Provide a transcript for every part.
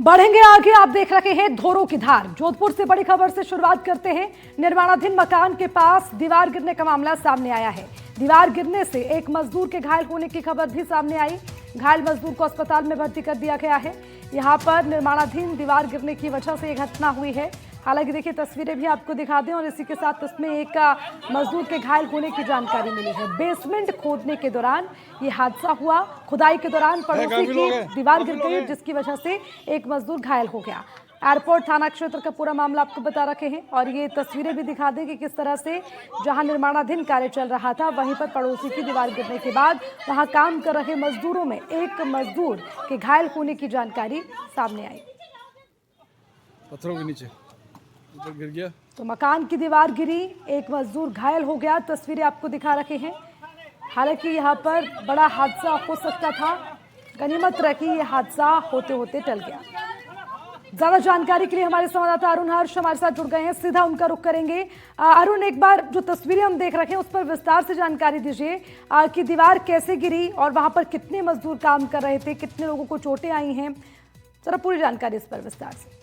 बढ़ेंगे आगे। आप देख रहे हैं धोरों की धार। जोधपुर से बड़ी खबर से शुरुआत करते हैं। निर्माणाधीन मकान के पास दीवार गिरने का मामला सामने आया है। दीवार गिरने से एक मजदूर के घायल होने की खबर भी सामने आई। घायल मजदूर को अस्पताल में भर्ती कर दिया गया है। यहां पर निर्माणाधीन दीवार गिरने की वजह से यह घटना हुई है। हालांकि देखिए तस्वीरें भी आपको दिखा दें और इसी के साथ इसमें एक मजदूर के घायल होने की जानकारी मिली है। बेसमेंट खोदने के दौरान ये हादसा हुआ। खुदाई के दौरान पड़ोसी की दीवार गिर गई जिसकी वजह से एक मजदूर घायल हो गया। एयरपोर्ट थाना क्षेत्र का पूरा मामला आपको बता रखे हैं और ये तस्वीरें भी दिखा दें कि किस तरह से जहां निर्माणाधीन कार्य चल रहा था वहीं पर पड़ोसी की दीवार गिरने के बाद वहां काम कर रहे मजदूरों में एक मजदूर के घायल होने की जानकारी सामने आई। पत्थरों के नीचे गिर गया तो मकान की दीवार गिरी, एक मजदूर घायल हो गया। तस्वीरें आपको दिखा रखे हैं। हालांकि यहाँ पर बड़ा हादसा हो सकता था, गनीमत रखी ये हादसा होते होते टल गया। ज्यादा जानकारी के लिए हमारे संवाददाता अरुण हर्ष हमारे साथ जुड़ गए हैं, सीधा उनका रुख करेंगे। अरुण, एक बार जो तस्वीरें हम देख रहे हैं उस पर विस्तार से जानकारी दीजिए कि दीवार कैसे गिरी और वहां पर कितने मजदूर काम कर रहे थे, कितने लोगों को चोटें आई हैं, जरा पूरी जानकारी इस पर विस्तार से।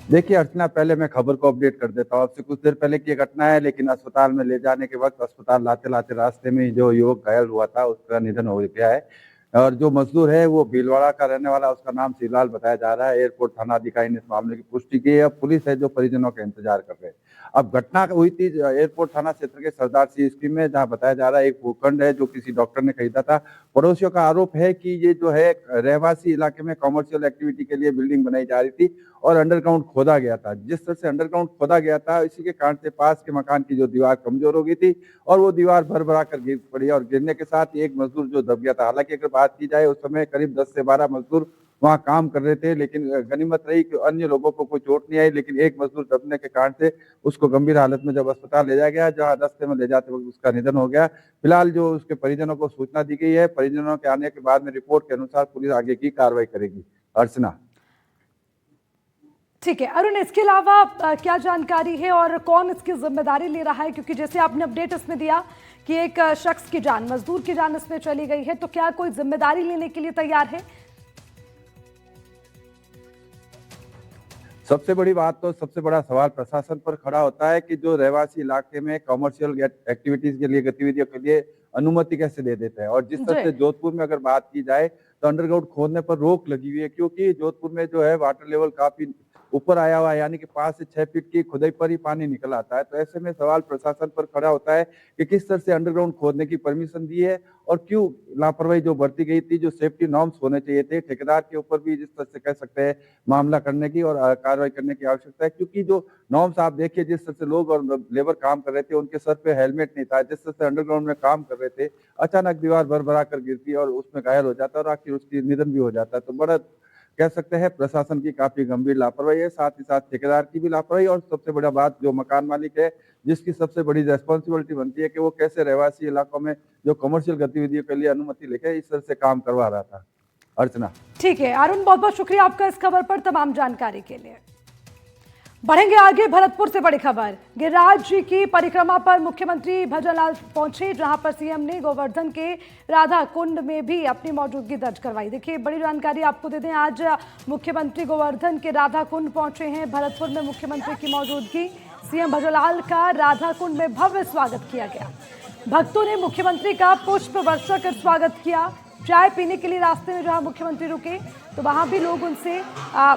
देखिए अर्चना, पहले मैं खबर को अपडेट कर देता हूँ। आपसे कुछ देर पहले की घटना है, लेकिन अस्पताल में ले जाने के वक्त अस्पताल लाते लाते रास्ते में जो युवक घायल हुआ था उसका निधन हो गया है। और जो मजदूर है वो भीलवाड़ा का रहने वाला, उसका नाम शिवलाल बताया जा रहा है। एयरपोर्ट थाना अधिकारी ने इस मामले की पुष्टि की है। अब पुलिस है जो परिजनों का इंतजार कर रहे हैं। अब घटना हुई थी एयरपोर्ट थाना क्षेत्र के सरदार सी स्कीम में, जहाँ बताया जा रहा है एक भूखंड है जो किसी डॉक्टर ने खरीदा था। पड़ोसियों का आरोप है कि ये जो है रहवासी इलाके में कॉमर्शियल एक्टिविटी के लिए बिल्डिंग बनाई जा रही थी और अंडरग्राउंड खोदा गया था। जिस तरह से अंडरग्राउंड खोदा गया था, इसी के कारण से पास के मकान की जो दीवार कमजोर हो गई थी और वो दीवार भर भरा कर गिर पड़ी और गिरने के साथ एक मजदूर जो दब गया था। हालांकि अगर बात की जाए उस समय करीब 10 से 12 मजदूर वहां काम कर रहे थे, लेकिन गनीमत रही कि अन्य लोगों को कोई चोट नहीं आई। लेकिन एक मजदूर दबने के कारण से उसको गंभीर हालत में जब अस्पताल ले जाया गया, जहां रास्ते में ले जाते वक्त उसका निधन हो गया। फिलहाल जो उसके परिजनों को सूचना दी गई है, परिजनों के आने के बाद में रिपोर्ट के अनुसार पुलिस आगे की कार्रवाई करेगी। अर्चना, ठीक है अरुण, इसके अलावा क्या जानकारी है और कौन इसकी जिम्मेदारी ले रहा है? क्योंकि जैसे आपने अपडेट इसमें दिया कि एक शख्स की जान, मजदूर की जान इसमें चली गई है, तो क्या कोई जिम्मेदारी लेने के लिए तैयार है? सबसे बड़ी बात तो सबसे बड़ा सवाल प्रशासन पर खड़ा होता है कि जो रहवासी इलाके में कॉमर्शियल एक्टिविटीज के लिए, गतिविधियों के लिए अनुमति कैसे दे देते हैं। और जिस तरह से जोधपुर में अगर बात की जाए तो अंडरग्राउंड खोदने पर रोक लगी हुई है, क्योंकि जोधपुर में जो है वाटर लेवल काफी ऊपर आया हुआ है, यानी कि 5 से 6 फीट की खुदाई पर ही पानी निकल आता है। तो ऐसे में सवाल प्रशासन पर खड़ा होता है कि किस तरह से अंडरग्राउंड खोदने की परमिशन दी है और क्यों लापरवाही जो बरती गई थी। जो सेफ्टी नॉर्म्स होने चाहिए थे, ठेकेदार के ऊपर भी जिस तरह से कह सकते हैं मामला करने की और कार्रवाई करने की आवश्यकता है। क्योंकि जो नॉर्म्स आप देखिए, जिस तरह से लोग और लेबर काम कर रहे थे उनके सर पे हेलमेट नहीं था, जिस तरह से अंडरग्राउंड में काम कर रहे थे, अचानक दीवार भर भरा कर गिरती और उसमें घायल हो जाता और आखिर उसकी निधन भी हो जाता है। तो बड़ा कह सकते हैं प्रशासन की काफी गंभीर लापरवाही है, साथ ही साथ ठेकेदार की भी लापरवाही। और सबसे बड़ा बात जो मकान मालिक है, जिसकी सबसे बड़ी रेस्पॉन्सिबिलिटी बनती है कि वो कैसे रहवासी इलाकों में जो कमर्शियल गतिविधियों के लिए अनुमति लेके इस तरह से काम करवा रहा था। अर्चना, ठीक है अरुण, बहुत बहुत शुक्रिया आपका इस खबर पर तमाम जानकारी के लिए। बढ़ेंगे आगे। भरतपुर से बड़ी खबर। गिरिराज जी की परिक्रमा पर मुख्यमंत्री भजनलाल पहुंचे, जहां पर सीएम ने गोवर्धन के राधा कुंड में भी अपनी मौजूदगी दर्ज करवाई। देखिए बड़ी जानकारी आपको दे दें, आज मुख्यमंत्री गोवर्धन के राधा कुंड पहुंचे हैं। भरतपुर में मुख्यमंत्री की मौजूदगी, सीएम भजनलाल का राधा कुंड में भव्य स्वागत किया गया। भक्तों ने मुख्यमंत्री का पुष्प वर्षा कर स्वागत किया। चाय पीने के लिए रास्ते में जहां मुख्यमंत्री रुके तो वहां भी लोग उनसे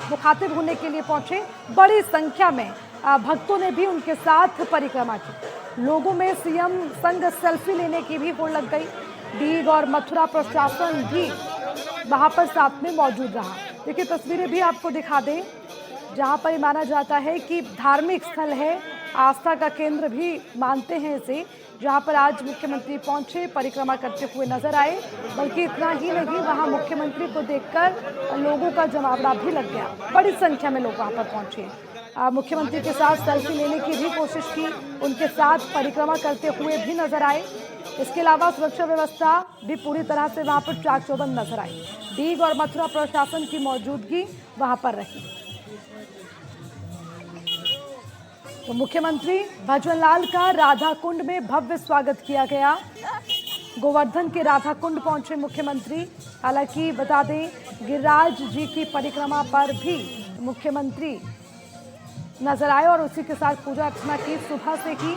मुखातिब होने के लिए पहुंचे। बड़ी संख्या में भक्तों ने भी उनके साथ परिक्रमा की। लोगों में सीएम संग सेल्फी लेने की भी होड़ लग गई। डीग और मथुरा प्रशासन भी वहां पर साथ में मौजूद रहा। देखिए तस्वीरें भी आपको दिखा दें, जहां पर माना जाता है कि धार्मिक स्थल है, आस्था का केंद्र भी मानते हैं इसे, जहां पर आज मुख्यमंत्री पहुंचे, परिक्रमा करते हुए नजर आए। बल्कि इतना ही नहीं, वहां मुख्यमंत्री को देखकर लोगों का जमावड़ा भी लग गया। बड़ी संख्या में लोग वहां पर पहुंचे, मुख्यमंत्री के साथ सेल्फी लेने की भी कोशिश की, उनके साथ परिक्रमा करते हुए भी नजर आए। इसके अलावा सुरक्षा व्यवस्था भी पूरी तरह से वहां पर चाक चौबंद नजर आई। डीग और मथुरा प्रशासन की मौजूदगी वहां पर रही। तो मुख्यमंत्री भजनलाल का राधा कुंड में भव्य स्वागत किया गया। गोवर्धन के राधा कुंड पहुंचे मुख्यमंत्री। हालांकि बता दें, गिरिराज जी की परिक्रमा पर भी मुख्यमंत्री नजर आए और उसी के साथ पूजा अर्चना की। सुबह से ही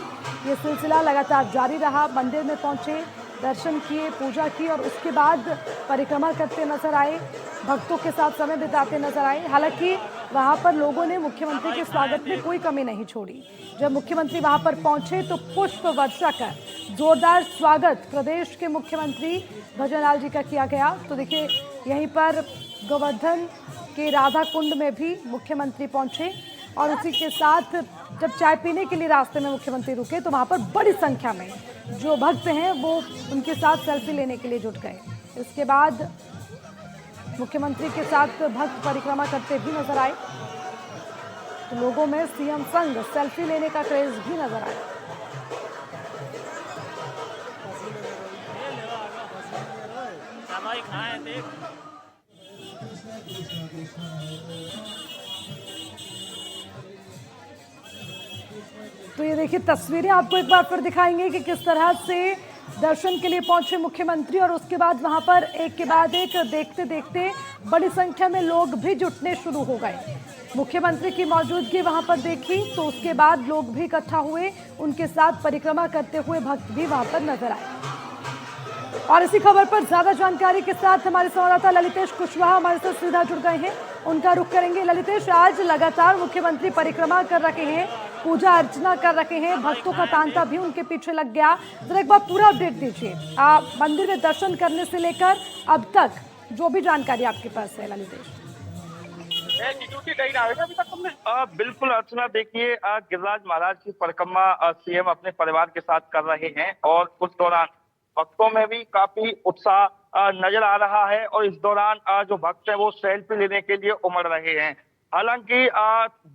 ये सिलसिला लगातार जारी रहा। मंदिर में पहुंचे, दर्शन किए, पूजा की और उसके बाद परिक्रमा करते नजर आए, भक्तों के साथ समय बिताते नजर आए। हालांकि वहां पर लोगों ने मुख्यमंत्री के स्वागत में कोई कमी नहीं छोड़ी। जब मुख्यमंत्री वहां पर पहुंचे तो पुष्प वर्षा कर जोरदार स्वागत प्रदेश के मुख्यमंत्री भजनलाल जी का किया गया। तो देखिए, यहीं पर गोवर्धन के राधा कुंड में भी मुख्यमंत्री पहुंचे और उसी के साथ जब चाय पीने के लिए रास्ते में मुख्यमंत्री रुके तो वहां पर बड़ी संख्या में जो भक्त हैं वो उनके साथ सेल्फी लेने के लिए जुट गए। इसके बाद मुख्यमंत्री के साथ भक्त परिक्रमा करते भी नजर आए। तो लोगों में सीएम संग सेल्फी लेने का क्रेज भी नजर आया। तो ये देखिए, तस्वीरें आपको एक बार फिर दिखाएंगे कि किस तरह से दर्शन के लिए पहुंचे मुख्यमंत्री और उसके बाद वहां पर एक के बाद एक देखते देखते बड़ी संख्या में लोग भी जुटने शुरू हो गए। मुख्यमंत्री की मौजूदगी वहां पर देखी तो उसके बाद लोग भी इकट्ठा हुए, उनके साथ परिक्रमा करते हुए भक्त भी वहां पर नजर आए। और इसी खबर पर ज्यादा जानकारी के साथ हमारे संवाददाता ललितेश कुशवाहा हमारे साथ सीधा जुड़ गए हैं, उनका रुख करेंगे। ललितेश, आज लगातार मुख्यमंत्री परिक्रमा कर रहे हैं, पूजा अर्चना कर रहे हैं, भक्तों का तांता भी उनके पीछे लग गया। जरा एक बार पूरा अपडेट दीजिए, मंदिर में दर्शन करने से लेकर अब तक जो भी जानकारी आपके पास है ललितेश। बिल्कुल अर्चना, देखिए गिरिराज महाराज की परिक्रमा सीएम अपने परिवार के साथ कर रहे हैं और उस दौरान भक्तों में भी काफी उत्साह नजर आ रहा है और इस दौरान जो भक्त है वो सेल्फी लेने के लिए उमड़ रहे हैं। हालांकि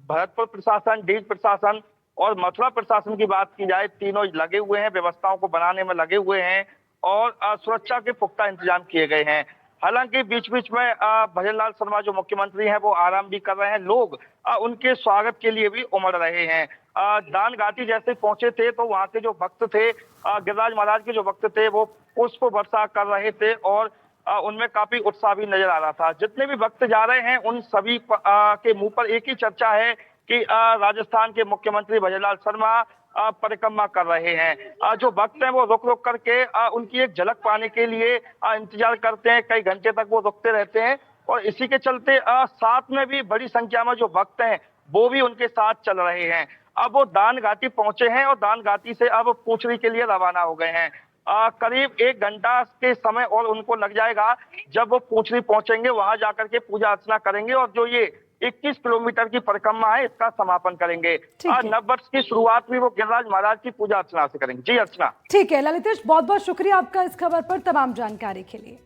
भरतपुर प्रशासन, डीग प्रशासन और मथुरा प्रशासन की बात की जाए, तीनों लगे हुए हैं, व्यवस्थाओं को बनाने में लगे हुए हैं और सुरक्षा के पुख्ता इंतजाम किए गए हैं। हालांकि बीच बीच में भजनलाल शर्मा जो मुख्यमंत्री हैं वो आराम भी कर रहे हैं। लोग उनके स्वागत के लिए भी उमड़ रहे हैं। दान घाटी जैसे पहुंचे थे तो वहां के जो भक्त थे, गिरिराज महाराज के जो भक्त थे, वो पुष्प वर्षा कर रहे थे और उनमें काफी उत्साह भी नजर आ रहा था। जितने भी भक्त जा रहे हैं उन सभी के मुंह पर एक ही चर्चा है कि राजस्थान के मुख्यमंत्री भजनलाल शर्मा परिक्रमा कर रहे हैं। जो भक्त हैं वो रुक रुक करके उनकी एक झलक पाने के लिए इंतजार करते हैं, कई घंटे तक वो रुकते रहते हैं और इसी के चलते साथ में भी बड़ी संख्या में जो भक्त हैं वो भी उनके साथ चल रहे हैं। अब वो दान घाटी पहुंचे हैं और दान घाटी से अब पूछड़ी के लिए रवाना हो गए हैं। करीब 1 घंटा के समय और उनको लग जाएगा। जब वो पूछड़ी पहुंचेंगे वहां जाकर के पूजा अर्चना करेंगे और जो ये 21 किलोमीटर की परिक्रमा है इसका समापन करेंगे। नववर्ष की शुरुआत भी वो गिरिराज महाराज की पूजा अर्चना से करेंगे। जी अर्चना। ठीक है ललितेश, बहुत बहुत शुक्रिया आपका इस खबर पर तमाम जानकारी के लिए।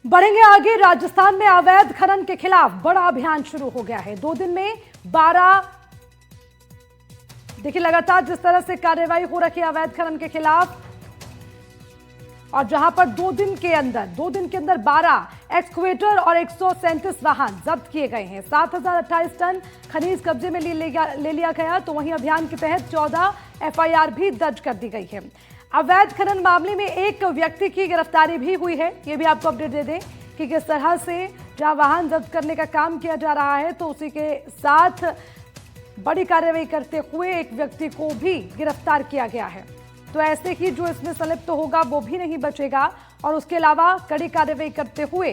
बढ़ेंगे आगे। राजस्थान में अवैध खनन के खिलाफ बड़ा अभियान शुरू हो गया है। 2 दिन में 12 देखिए लगातार जिस तरह से कार्रवाई हो रही है अवैध खनन के खिलाफ, और जहां पर 2 दिन के अंदर 12 एक्सकवेटर और 137 वाहन जब्त किए गए हैं। 7028 टन खनिज कब्जे में ले लिया गया। तो वहीं अभियान के तहत 14 एफआईआर भी दर्ज कर दी गई है। अवैध खनन मामले में एक व्यक्ति की गिरफ्तारी भी हुई है। ये भी आपको अपडेट दे दें कि किस तरह से जहां वाहन जब्त करने का काम किया जा रहा है तो उसी के साथ बड़ी कार्रवाई करते हुए एक व्यक्ति को भी गिरफ्तार किया गया है। तो ऐसे ही जो इसमें संलिप्त होगा वो भी नहीं बचेगा और उसके अलावा कड़ी कार्रवाई करते हुए,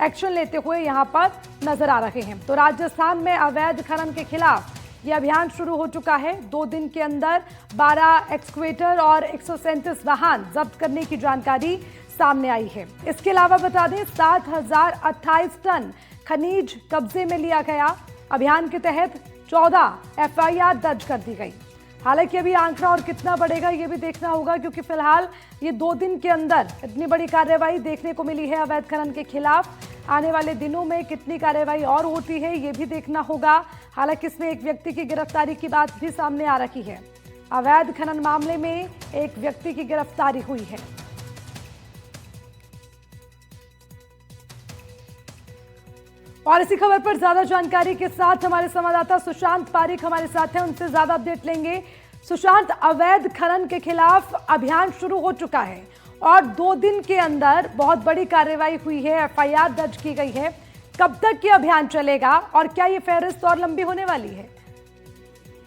एक्शन लेते हुए यहां पर नजर आ रहे हैं। तो राजस्थान में अवैध खनन के खिलाफ यह अभियान शुरू हो चुका है। 2 दिन के अंदर 12 एक्सकवेटर और 137 वाहन जब्त करने की जानकारी सामने आई है। इसके अलावा बता दें 7028 टन खनिज कब्जे में लिया गया। अभियान के तहत 14 एफआईआर दर्ज कर दी गई। हालांकि अभी आंकड़ा और कितना बढ़ेगा ये भी देखना होगा, क्योंकि फिलहाल ये 2 दिन के अंदर इतनी बड़ी कार्रवाई देखने को मिली है अवैध खनन के खिलाफ। आने वाले दिनों में कितनी कार्रवाई और होती है ये भी देखना होगा। हालांकि इसमें एक व्यक्ति की गिरफ्तारी की बात भी सामने आ रही है। अवैध खनन मामले में एक व्यक्ति की गिरफ्तारी हुई है। और इसी खबर पर ज्यादा जानकारी के साथ हमारे संवाददाता सुशांत पारिक हमारे साथ हैं, उनसे ज्यादा अपडेट लेंगे। सुशांत, अवैध खनन के खिलाफ अभियान शुरू हो चुका है और 2 दिन के अंदर बहुत बड़ी कार्रवाई हुई है, एफआईआर दर्ज की गई है। कब तक ये अभियान चलेगा और क्या ये फहरिस्त और लंबी होने वाली है?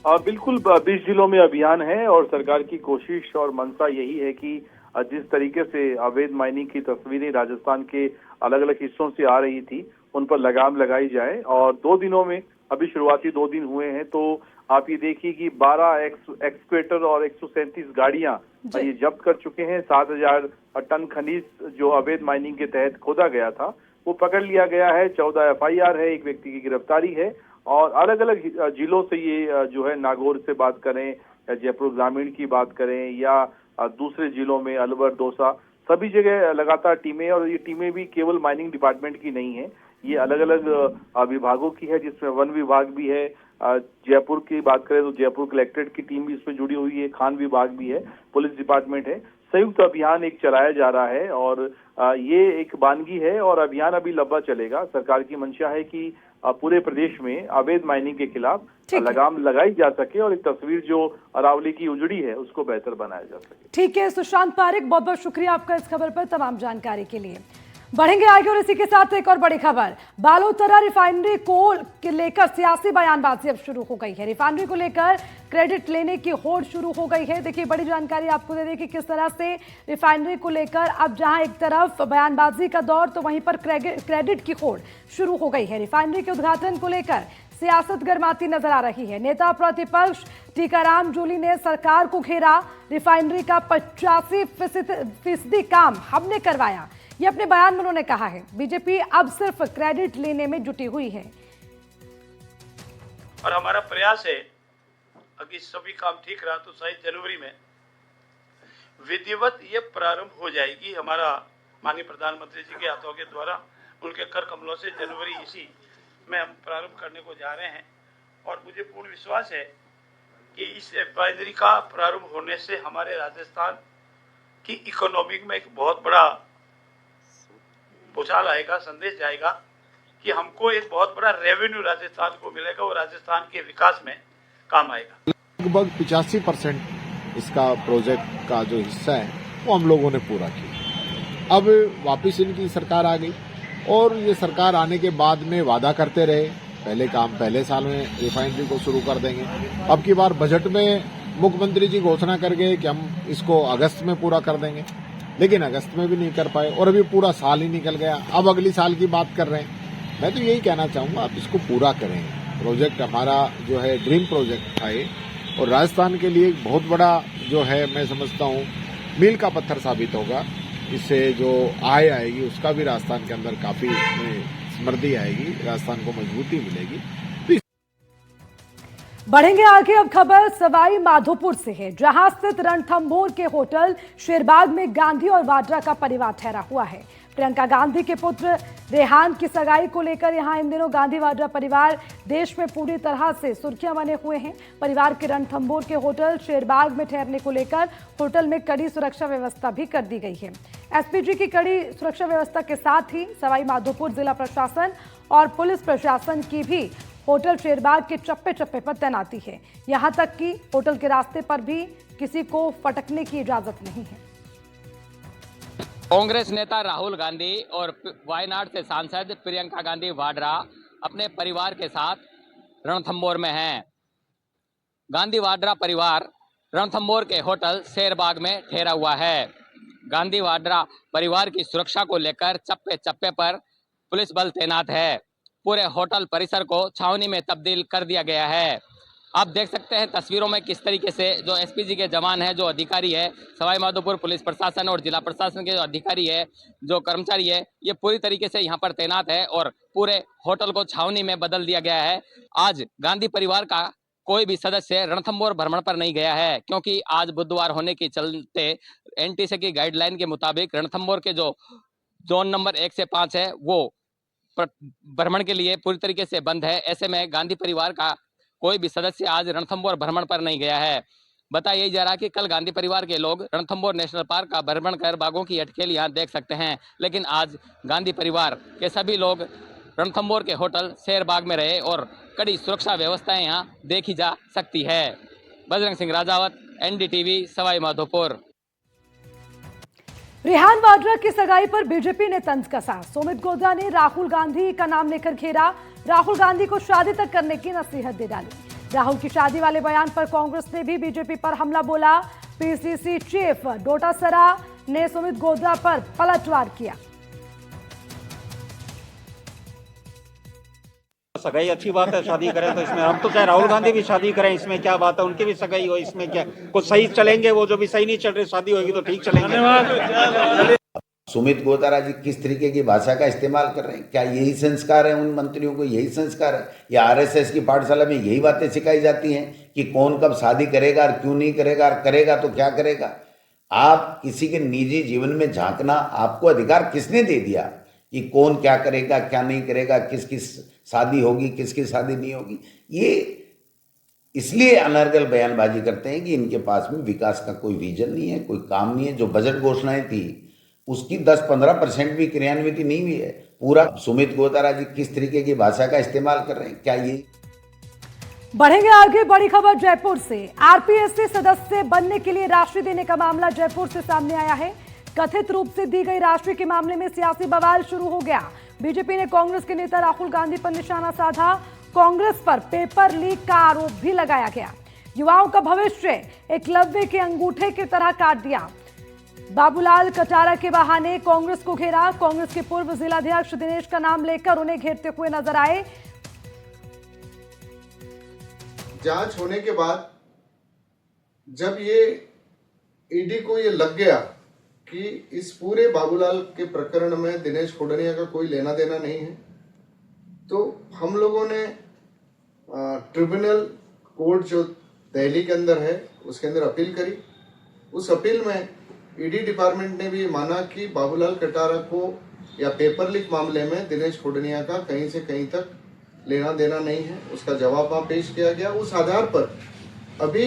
बिल्कुल 20 जिलों में अभियान है और सरकार की कोशिश और मंशा यही है कि जिस तरीके से अवैध माइनिंग की तस्वीरें राजस्थान के अलग अलग हिस्सों से आ रही थी उन पर लगाम लगाई जाए। और 2 दिनों में, अभी शुरुआती 2 दिन हुए हैं, तो आप ये देखिए कि 12 एक्सकेवेटर और 137 गाड़ियां ये जब्त कर चुके हैं। 7000 टन खनिज जो अवैध माइनिंग के तहत खोदा गया था वो पकड़ लिया गया है। 14 एफआईआर है, एक व्यक्ति की गिरफ्तारी है और अलग अलग जिलों से ये जो है, नागौर से बात करें या जयपुर ग्रामीण की बात करें या दूसरे जिलों में अलवर, दौसा, सभी जगह लगातार टीमें, और ये टीमें भी केवल माइनिंग डिपार्टमेंट की नहीं है, ये अलग अलग विभागों की है, जिसमें वन विभाग भी है। जयपुर की बात करें तो जयपुर कलेक्ट्रेट की टीम भी इसमें जुड़ी हुई है, खान विभाग भी है, पुलिस डिपार्टमेंट है। संयुक्त अभियान एक चलाया जा रहा है और ये एक बानगी है और अभियान अभी लंबा चलेगा। सरकार की मंशा है कि पूरे प्रदेश में अवैध माइनिंग के खिलाफ लगाम लगाई जा सके और एक तस्वीर जो अरावली की उजड़ी है उसको बेहतर बनाया जा सके। ठीक है सुशांत पारेख, बहुत बहुत शुक्रिया आपका इस खबर पर तमाम जानकारी के लिए। बढ़ेंगे आगे और इसी के साथ एक और बड़ी खबर, बालोतरा रिफाइनरी को लेकर सियासी बयानबाजी अब शुरू हो गई है। रिफाइनरी को लेकर क्रेडिट लेने की होड़ शुरू हो गई है। देखिए बड़ी जानकारी आपको दे दें कि किस तरह से रिफाइनरी को लेकर अब जहां एक तरफ बयानबाजी का दौर तो वहीं पर क्रेडिट की होड़ शुरू हो गई है। रिफाइनरी के उद्घाटन को लेकर सियासत गर्माती नजर आ रही है। नेता प्रतिपक्ष टीकाराम जूली ने सरकार को घेरा, रिफाइनरी का 85% काम हमने करवाया, ये अपने बयान में उन्होंने कहा है। बीजेपी अब सिर्फ क्रेडिट लेने में जुटी हुई है और हमारा प्रयास है अगर सभी काम ठीक रहा तो शायद जनवरी में विधिवत ये प्रारंभ हो जाएगी। हमारा माननीय प्रधानमंत्री जी के हाथों के द्वारा उनके कर कमलों से जनवरी इसी में हम प्रारंभ करने को जा रहे हैं और मुझे पूर्ण विश्वास है कि इस रिफाइनरी का प्रारंभ होने से हमारे राजस्थान की इकोनॉमी में एक बहुत बड़ा उछाल आएगा, संदेश जाएगा कि हमको एक बहुत बड़ा रेवेन्यू राजस्थान को मिलेगा और राजस्थान के विकास में काम आएगा। लगभग 85% इसका प्रोजेक्ट का जो हिस्सा है वो हम लोगों ने पूरा किया। अब वापस इनकी सरकार आ गई और ये सरकार आने के बाद में वादा करते रहे, पहले काम पहले साल में रिफाइनरी को शुरू कर देंगे। अब की बार बजट में मुख्यमंत्री जी घोषणा कर गए कि हम इसको अगस्त में पूरा कर देंगे, लेकिन अगस्त में भी नहीं कर पाए और अभी पूरा साल ही निकल गया। अब अगली साल की बात कर रहे हैं। मैं तो यही कहना चाहूंगा आप इसको पूरा करें। प्रोजेक्ट हमारा जो है ड्रीम प्रोजेक्ट था ये और राजस्थान के लिए बहुत बड़ा जो है मैं समझता हूँ मील का पत्थर साबित होगा। इससे जो आय आएगी उसका भी राजस्थान के अंदर काफी समृद्धि आएगी, राजस्थान को मजबूती मिलेगी। बढ़ेंगे आगे, अब खबर सवाई माधोपुर से है, जहां स्थित रणथंभौर के होटल शेरबाग में गांधी और वाड्रा का परिवार ठहरा हुआ है। प्रियंका गांधी के पुत्र रेहान की सगाई को लेकर यहां इन दिनों गांधी वाड्रा परिवार देश में पूरी तरह से सुर्खियां बने हुए हैं। परिवार के रणथंभौर के होटल शेरबाग में ठहरने को लेकर होटल में कड़ी सुरक्षा व्यवस्था भी कर दी गई है। एसपीजी की कड़ी सुरक्षा व्यवस्था के साथ ही सवाई माधोपुर जिला प्रशासन और पुलिस प्रशासन की भी होटल शेरबाग के चप्पे चप्पे पर तैनाती है। यहां तक कि होटल के रास्ते पर भी किसी को फटकने की इजाजत नहीं है। कांग्रेस नेता राहुल गांधी और वायनाड से सांसद प्रियंका गांधी वाड्रा अपने परिवार के साथ रणथंभौर में हैं। गांधी वाड्रा परिवार रणथंभौर के होटल शेरबाग में ठहरा हुआ है। गांधी वाड्रा परिवार की सुरक्षा को लेकर चप्पे चप्पे पर पुलिस बल तैनात है। पूरे होटल परिसर को छावनी में तब्दील कर दिया गया है। आप देख सकते हैं तस्वीरों में किस तरीके से जो एसपीजी के जवान हैं, जो अधिकारी है, सवाई माधोपुर पुलिस प्रशासन और जिला प्रशासन के जो अधिकारी है, जो कर्मचारी है, ये पूरी तरीके से यहाँ पर तैनात है और पूरे होटल को छावनी में बदल दिया गया है। आज गांधी परिवार का कोई भी सदस्य रणथंभौर भ्रमण पर नहीं गया है, क्योंकि आज बुधवार होने के चलते एनटीसी की गाइडलाइन के मुताबिक रणथंभौर के जो जोन नंबर 1 से 5 है वो भ्रमण के लिए पूरी तरीके से बंद है। ऐसे में गांधी परिवार का कोई भी सदस्य आज रणथंभौर भ्रमण पर नहीं गया है। बताया यही जा रहा कि कल गांधी परिवार के लोग रणथंभौर नेशनल पार्क का भ्रमण कर बाघों की अटकेल यहाँ देख सकते हैं, लेकिन आज गांधी परिवार के सभी लोग रणथंभौर के होटल शेरबाग में रहे और कड़ी सुरक्षा व्यवस्थाएं यहाँ देखी जा सकती है। बजरंग सिंह राजावत, एनडीटीवी, सवाई माधोपुर। रेहान वाड्रा की सगाई पर बीजेपी ने तंज कसा। सुमित गोधा ने राहुल गांधी का नाम लेकर घेरा, राहुल गांधी को शादी तक करने की नसीहत दे डाली। राहुल की शादी वाले बयान पर कांग्रेस ने भी बीजेपी पर हमला बोला। पीसीसी चीफ डोटासरा ने सुमित गोधा पर पलटवार किया। सगाई अच्छी बात है, शादी करें तो इसमें हम तो चाहे राहुल गांधी भी शादी करें, इसमें क्या बात है, उनकी भी सगाई हो, इसमें क्या कुछ सही चलेंगे, वो जो भी सही नहीं चल रहे शादी होगी तो ठीक चलेंगे। सुमित गोतारा जी किस तरीके की भाषा का इस्तेमाल कर रहे हैं? क्या यही संस्कार है उन मंत्रियों को? यही संस्कार है या आरएसएस की पाठशाला में यही बातें सिखाई जाती हैं कि कौन कब शादी करेगा और क्यों नहीं करेगा, और करेगा तो क्या करेगा? आप किसी के निजी जीवन में झांकना आपको अधिकार किसने दे दिया कि कौन क्या करेगा क्या नहीं करेगा, किसकी शादी होगी किसकी शादी नहीं होगी? ये इसलिए अनर्गल बयानबाजी करते हैं कि इनके पास में विकास का कोई विजन नहीं है, कोई काम नहीं है। जो बजट घोषणाएं थी उसकी 10-15% भी क्रियान्वित नहीं हुई है। पूरा सुमित गोतारा जी किस तरीके की भाषा का इस्तेमाल कर रहे हैं? क्या ये बढ़ेंगे आगे? बड़ी खबर जयपुर से। आरपीएससी सदस्य बनने के लिए राशि देने का मामला जयपुर से सामने आया है। कथित रूप से दी गई राशि के मामले में सियासी बवाल शुरू हो गया। बीजेपी ने कांग्रेस के नेता राहुल गांधी पर निशाना साधा। कांग्रेस पर पेपर लीक का आरोप भी लगाया गया। युवाओं का भविष्य एकलव्य के अंगूठे की तरह काट दिया। बाबूलाल कटारा के बहाने कांग्रेस को घेरा। कांग्रेस के पूर्व जिलाध्यक्ष दिनेश का नाम लेकर उन्हें घेरते हुए नजर आए। जांच होने के बाद जब ये ईडी को ये लग गया कि इस पूरे बाबूलाल के प्रकरण में दिनेश खोडनिया का कोई लेना देना नहीं है, तो हम लोगों ने ट्रिब्यूनल कोर्ट जो दिल्ली के अंदर है उसके अंदर अपील करी। उस अपील में ईडी डिपार्टमेंट ने भी माना कि बाबूलाल कटारा को या पेपर लीक मामले में दिनेश खोडनिया का कहीं से कहीं तक लेना देना नहीं है। उसका जवाब वहां पेश किया गया। उस आधार पर अभी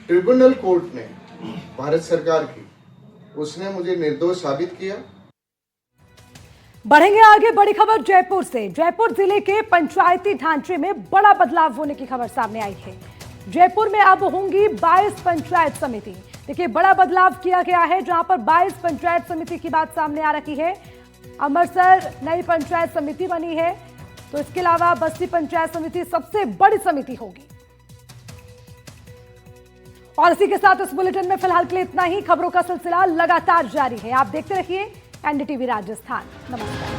ट्रिब्यूनल कोर्ट ने भारत सरकार की उसने मुझे निर्दोष साबित किया। बढ़ेंगे आगे। बड़ी खबर जयपुर से। जयपुर जिले के पंचायती ढांचे में बड़ा बदलाव होने की खबर सामने आई है। जयपुर में अब होंगी 22 पंचायत समिति। देखिए, बड़ा बदलाव किया गया है जहां पर 22 पंचायत समिति की बात सामने आ रही है। अमृतसर नई पंचायत समिति बनी है, तो इसके अलावा बस्ती पंचायत समिति सबसे बड़ी समिति होगी। और इसी के साथ इस बुलेटिन में फिलहाल के लिए इतना ही। खबरों का सिलसिला लगातार जारी है, आप देखते रहिए एनडीटीवी राजस्थान। नमस्कार।